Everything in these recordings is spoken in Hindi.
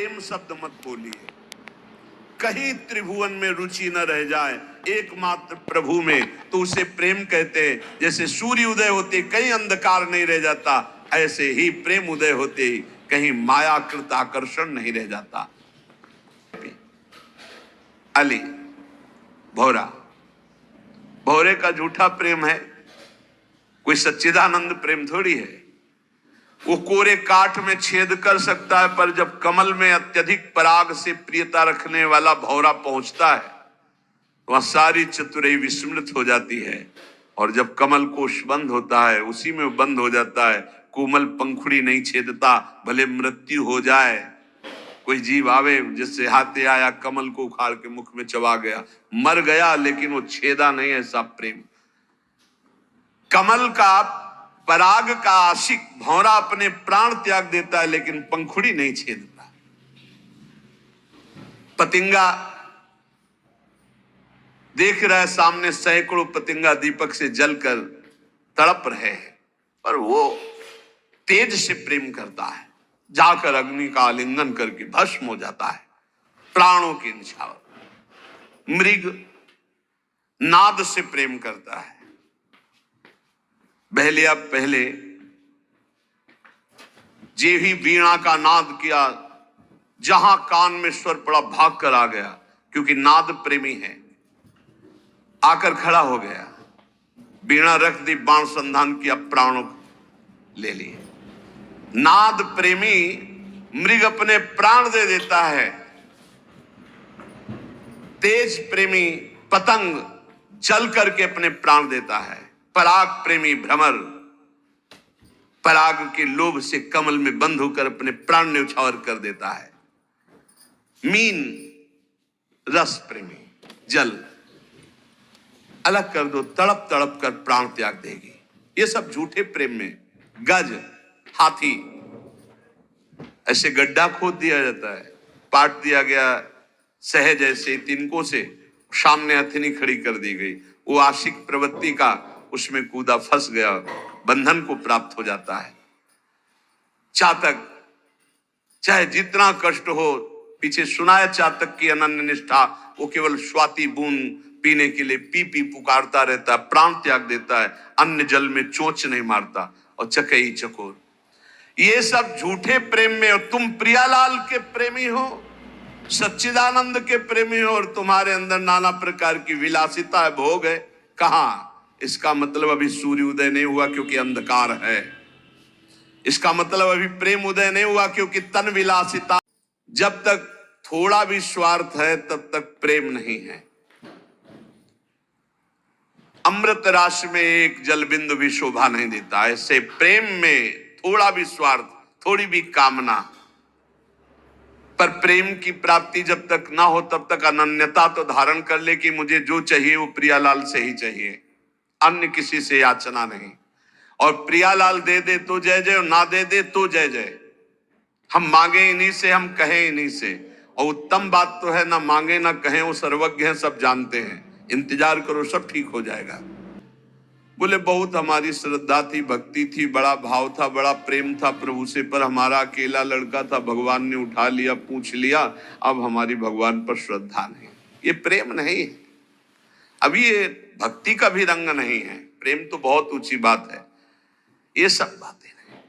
प्रेम शब्द मत बोलिए। कहीं त्रिभुवन में रुचि न रह जाए, एकमात्र प्रभु में, तो उसे प्रेम कहते हैं। जैसे सूर्य उदय होते कहीं अंधकार नहीं रह जाता, ऐसे ही प्रेम उदय होते ही कहीं मायाकृत आकर्षण नहीं रह जाता। अली भौरा, भौरे का झूठा प्रेम है, कोई सच्चिदानंद प्रेम थोड़ी है। वो कोरे काठ में छेद कर सकता है, पर जब कमल में अत्यधिक पराग से प्रियता रखने वाला भौरा पहुंचता है, वह सारी चतुराई विस्मृत हो जाती है। और जब कमल कोश बंद होता है, उसी में बंद हो जाता है। कोमल पंखुड़ी नहीं छेदता, भले मृत्यु हो जाए। कोई जीव आवे, जिससे हाथे आया, कमल को उखाड़ के मुख में चबा गया, मर गया, लेकिन वो छेदा नहीं। ऐसा प्रेम। कमल का पराग का आशिक भौरा अपने प्राण त्याग देता है, लेकिन पंखुड़ी नहीं छेदता। पतिंगा देख रहा है सामने सैकड़ों पतिंगा दीपक से जलकर तड़प रहे हैं, पर वो तेज से प्रेम करता है, जाकर अग्नि का आलिंगन करके भस्म हो जाता है, प्राणों की निछावर। मृग नाद से प्रेम करता है। बहलिया पहले जे ही वीणा का नाद किया, जहां कान में स्वर पड़ा भाग कर आ गया, क्योंकि नाद प्रेमी है। आकर खड़ा हो गया, वीणा रख दी, बाण संधान किया, प्राणों ले लिए। नाद प्रेमी मृग अपने प्राण दे देता है। तेज प्रेमी पतंग जल करके अपने प्राण देता है। पराग प्रेमी भ्रमर पराग के लोभ से कमल में बंद होकर अपने प्राण न्यौछावर कर देता है। मीन रस प्रेमी जल अलग कर दो, तड़प तड़प कर प्राण त्याग देगी। ये सब झूठे प्रेम में गज हाथी ऐसे गड्ढा खोद दिया जाता है, पाट दिया गया सहज ऐसे तिनकों से, सामने हथिनी खड़ी कर दी गई। वो आशिक प्रवृत्ति का उसमें कूदा, फंस गया, बंधन को प्राप्त हो जाता है। चातक चाहे जितना कष्ट हो, पीछे सुनाया चातक की अनन्य निष्ठा, वो केवल स्वाति बूंद पीने के लिए पी पी पुकारता रहता है, प्राण त्याग देता है, अन्य जल में चोंच नहीं मारता। और चकई चकोर, ये सब झूठे प्रेम में। और तुम प्रियालाल के प्रेमी हो, सच्चिदानंद के प्रेमी हो, और तुम्हारे अंदर नाना प्रकार की विलासिता है, भोग है। कहां? इसका मतलब अभी सूर्य उदय नहीं हुआ, क्योंकि अंधकार है। इसका मतलब अभी प्रेम उदय नहीं हुआ, क्योंकि तन विलासिता। जब तक थोड़ा भी स्वार्थ है, तब तक प्रेम नहीं है। अमृत राशि में एक जल बिंदु भी शोभा नहीं देता। ऐसे प्रेम में थोड़ा भी स्वार्थ, थोड़ी भी कामना, पर प्रेम की प्राप्ति जब तक ना हो, तब तक अनन्यता तो धारण कर ले कि मुझे जो चाहिए वो प्रियालाल से ही चाहिए, अन्य किसी से याचना नहीं। और प्रियालाल दे दे तो जय जय, और ना दे दे तो जय जय। हम मांगे इन्हीं से, हम कहें इन्हीं से। और उत्तम बात तो है, ना मांगे ना कहें, वो सर्वज्ञ हैं, सब जानते हैं। इंतजार करो, सब ठीक हो जाएगा। बोले बहुत हमारी श्रद्धा थी, भक्ति थी, बड़ा भाव था, बड़ा प्रेम था प्रभु से, पर हमारा अकेला लड़का था, भगवान ने उठा लिया, पूछ लिया, अब हमारी भगवान पर श्रद्धा नहीं। ये प्रेम नहीं है। अभी ये भक्ति का भी रंग नहीं है। प्रेम तो बहुत ऊंची बात है, ये सब बातें नहीं।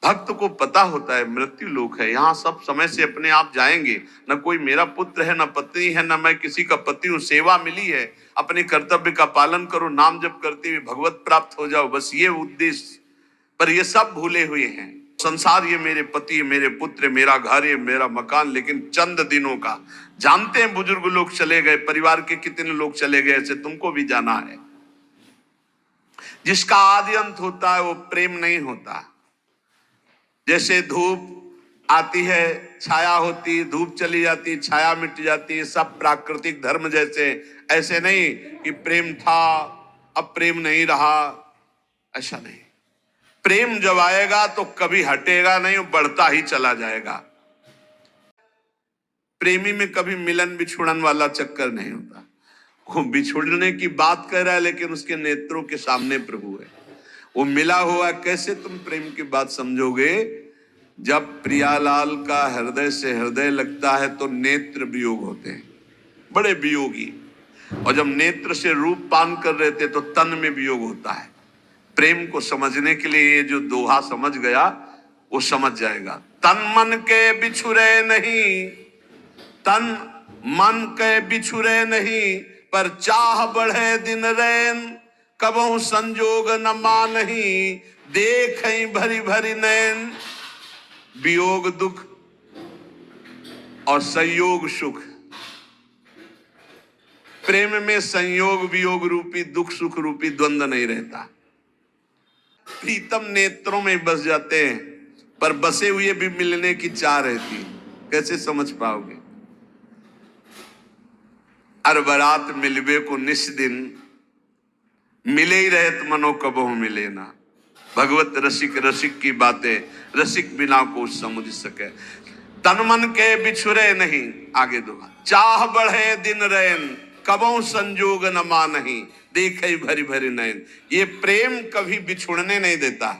भक्त को पता होता है मृत्यु लोक है, यहाँ सब समय से अपने आप जाएंगे। न कोई मेरा पुत्र है, न पत्नी है, न मैं किसी का पति हूँ। सेवा मिली है, अपने कर्तव्य का पालन करो, नाम जप करते हुए भगवत प्राप्त हो जाओ, बस ये उद्देश्य। पर ये सब भूले हुए हैं। संसार ये मेरे पति, मेरे पुत्र, मेरा घर, ये मेरा मकान, लेकिन चंद दिनों का। जानते हैं बुजुर्ग लोग चले गए, परिवार के कितने लोग चले गए, ऐसे तुमको भी जाना है। जिसका आदि अंत होता है वो प्रेम नहीं होता। जैसे धूप आती है, छाया होती, धूप चली जाती, छाया मिट जाती है, सब प्राकृतिक धर्म जैसे। ऐसे नहीं कि प्रेम था अब प्रेम नहीं रहा, ऐसा नहीं। प्रेम जब आएगा तो कभी हटेगा नहीं, बढ़ता ही चला जाएगा। प्रेमी में कभी मिलन बिछुड़न वाला चक्कर नहीं होता। वो बिछुड़ने की बात कर रहा है, लेकिन उसके नेत्रों के सामने प्रभु है। वो मिला हुआ, कैसे तुम प्रेम की बात समझोगे? जब प्रियालाल का हृदय से हृदय लगता है तो नेत्र वियोग होते हैं, बड़े वियोगी। और जब नेत्र से रूप पान कर रहे थे तो तन में वियोग होता है। प्रेम को समझने के लिए ये जो दोहा समझ गया वो समझ जाएगा। तन मन के बिछुरे नहीं, तन मन के बिछुरे नहीं, पर चाह बढ़े दिन रैन, कबहु संजोग न मानही, देख भरी भरी नैन। वियोग दुख और संयोग सुख। प्रेम में संयोग वियोग रूपी दुख सुख रूपी द्वंद्व नहीं रहता। प्रीतम नेत्रों में बस जाते हैं, पर बसे हुए भी मिलने की चाह रहती है। कैसे समझ पाओगे? अर बरात मिलबे को निस दिन, मिले ही रहत मनो कबहु मिले ना। भगवत रसिक रसिक की बातें, रसिक बिना को समझ सके। तन मन के बिछुरे नहीं, आगे दो, चाह बढ़े दिन रैन, कबहु संजोग न मानही, देखे भरी भरी नैन। ये प्रेम कभी बिछुड़ने नहीं देता,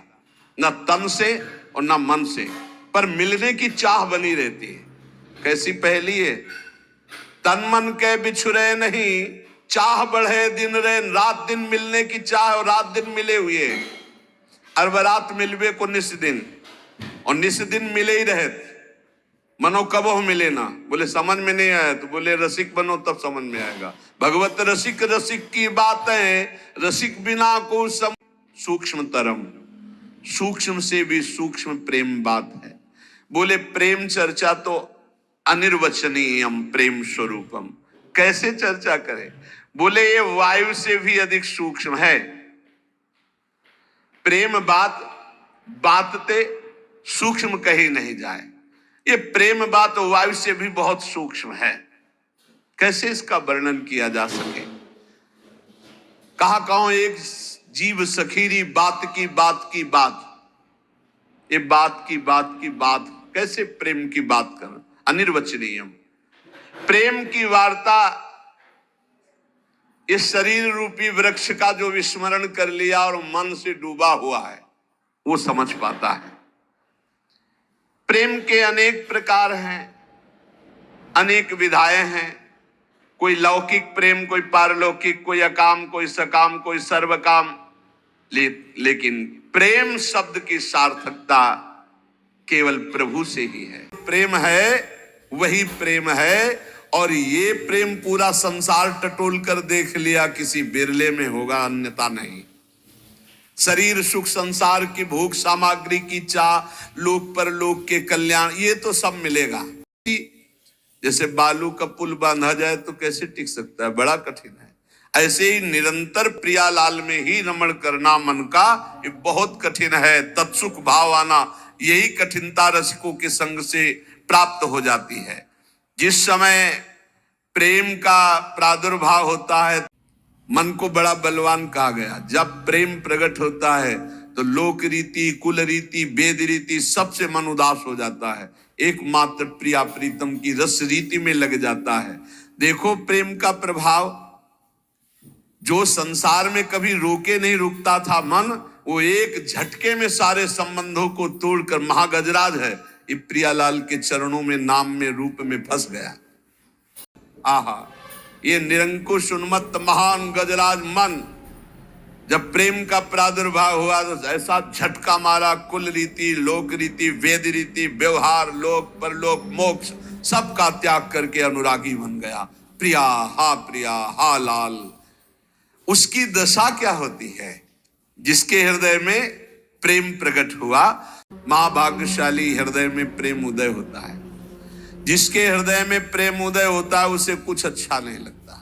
न तन से और न मन से, पर मिलने की चाह बनी रहती है। कैसी पहेली है? तन मन के बिछुरे नहीं, चाह बढ़े दिन रैन। रात दिन मिलने की चाह और रात दिन मिले हुए। अरबरात मिलबे को निस दिन, और निस दिन मिले ही रहत, मनो कबहु मिले ना। बोले समझ में नहीं आया तो बोले रसिक बनो तब समझ में आएगा। भगवत रसिक रसिक की बातें, रसिक बिना को सम। सूक्ष्म तरम, सूक्ष्म से भी सूक्ष्म प्रेम बात है। बोले प्रेम चर्चा तो अनिर्वचनीयम प्रेम स्वरूपम। कैसे चर्चा करें? बोले ये वायु से भी अधिक सूक्ष्म है। प्रेम बात बातते सूक्ष्म कही नहीं जाए। ये प्रेम बात वायु से भी बहुत सूक्ष्म है। कैसे इसका वर्णन किया जा सके? कहा कहूं एक जीव सखीरी बात की बात की बात। ये बात की बात की बात कैसे प्रेम की बात कर? अनिर्वचनीयम। प्रेम की वार्ता इस शरीर रूपी वृक्ष का जो विस्मरण कर लिया और मन से डूबा हुआ है वो समझ पाता है। प्रेम के अनेक प्रकार हैं, अनेक विधाएं हैं। कोई लौकिक प्रेम, कोई पारलौकिक, कोई अकाम, कोई सकाम, कोई सर्वकाम। लेकिन प्रेम शब्द की सार्थकता केवल प्रभु से ही है। प्रेम है वही प्रेम है, और ये प्रेम पूरा संसार टटोल कर देख लिया, किसी बिरले में होगा, अन्यथा नहीं। शरीर सुख, संसार की भूख, सामग्री की चाह, लोक पर लोक के कल्याण, ये तो सब मिलेगा। जैसे बालू का पुल बांधा जाए तो कैसे टिक सकता है? बड़ा कठिन है। ऐसे ही निरंतर प्रियालाल में ही रमण करना मन का, ये बहुत कठिन है। तत्सुख भाव आना, यही कठिनता रसिकों के संग से प्राप्त हो जाती है। जिस समय प्रेम का प्रादुर्भाव होता है, मन को बड़ा बलवान कहा गया। जब प्रेम प्रकट होता है तो लोक रीति, कुल रीति, वेद रीति, सबसे मन उदास हो जाता है। एकमात्र प्रिया प्रीतम की रस रीति में लग जाता है। देखो प्रेम का प्रभाव, जो संसार में कभी रोके नहीं रुकता था मन, वो एक झटके में सारे संबंधों को तोड़कर, महागजराज है ये, प्रियालाल के चरणों में, नाम में, रूप में फंस गया। आहा, ये निरंकुश उन्मत्त महान गजराज मन जब प्रेम का प्रादुर्भाव हुआ तो ऐसा झटका मारा। कुल रीति, लोक रीति, वेद रीति, व्यवहार, लोक परलोक, मोक्ष, सबका त्याग करके अनुरागी बन गया। प्रिया हा लाल। उसकी दशा क्या होती है? जिसके हृदय में प्रेम प्रकट हुआ, महाभाग्यशाली हृदय में प्रेम उदय होता है। जिसके हृदय में प्रेम उदय होता है उसे कुछ अच्छा नहीं लगता।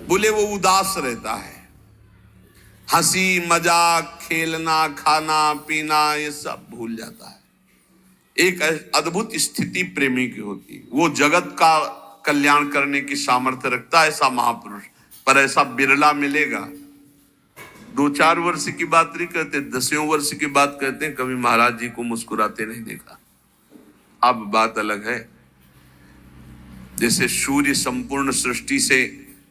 बोले वो उदास रहता है। हंसी मजाक, खेलना, खाना पीना, ये सब भूल जाता है। एक अद्भुत स्थिति प्रेमी की होती है। वो जगत का कल्याण करने की सामर्थ्य रखता है, ऐसा महापुरुष, पर ऐसा बिरला मिलेगा। 2-4 वर्ष की बात नहीं कहते, 10 वर्ष की बात कहते हैं। कभी महाराज जी को मुस्कुराते नहीं देखा। अब बात अलग है। जैसे सूर्य संपूर्ण सृष्टि से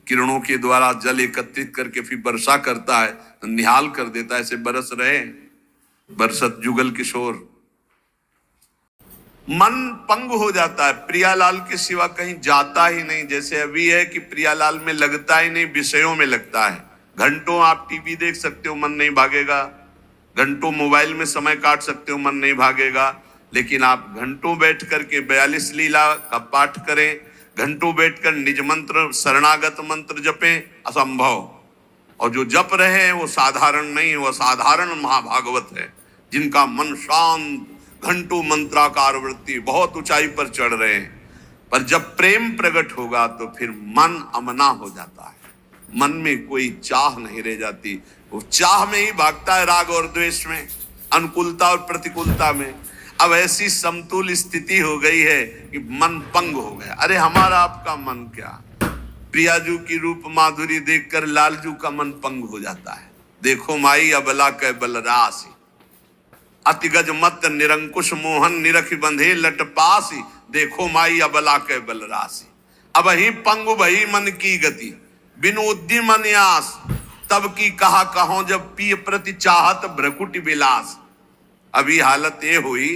किरणों के द्वारा जल एकत्रित करके फिर वर्षा करता है, तो निहाल कर देता है, ऐसे बरस रहे बरसत जुगल किशोर। मन पंग हो जाता है, प्रियालाल के सिवा कहीं जाता ही नहीं। जैसे अभी है कि प्रियालाल में लगता ही नहीं, विषयों में लगता है। घंटों आप टीवी देख सकते हो, मन नहीं भागेगा। घंटों मोबाइल में समय काट सकते हो, मन नहीं भागेगा। लेकिन आप घंटों बैठ करके 42 लीला का पाठ करें, घंटों बैठकर निज मंत्र शरणागत मंत्र जपें, असंभव। और जो जप रहे हैं वो साधारण नहीं, वो साधारण महाभागवत है, जिनका मन शांत, घंटों मंत्राकार वृत्ति, बहुत ऊंचाई पर चढ़ रहे हैं। पर जब प्रेम प्रकट होगा तो फिर मन अमना हो जाता है, मन में कोई चाह नहीं रह जाती। वो चाह में ही भागता है, राग और द्वेष में, अनुकूलता और प्रतिकूलता में। अब ऐसी समतुल स्थिति हो गई है कि मन पंग हो गया। अरे हमारा आपका मन क्या, प्रियाजू की रूप माधुरी देखकर लालजू का मन पंग हो जाता है। देखो माई अबला कै बलरासी, अति गज मत निरंकुश मोहन निरख बंधे लट पासी। देखो माई अबला कै बलरासी, अब ही पंग भई मन की गति, बिन उद्यम न्यास, तब की कहा कहो जब पिय प्रति चाहत भ्रकुट विलास। अभी हालत ये हुई,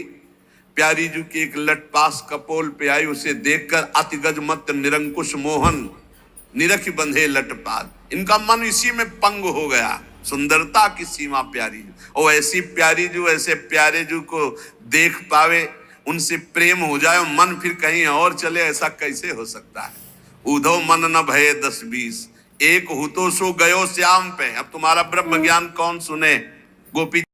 प्यारी जू की एक लटपास कपोल पे आई, उसे देखकर अति गज मत निरंकुश मोहन निरख बंधे लटपास, इनका मन इसी में पंग हो गया। सुंदरता की सीमा प्यारी जू, और ऐसी प्यारी जू, ऐसे प्यारे जू को देख पावे, उनसे प्रेम हो जाए और मन फिर कहीं और चले, ऐसा कैसे हो सकता है। उधो मन न भये 10-20, एक हूतो सो गयो श्याम पे। अब तुम्हारा ब्रह्म ज्ञान कौन सुने। गोपी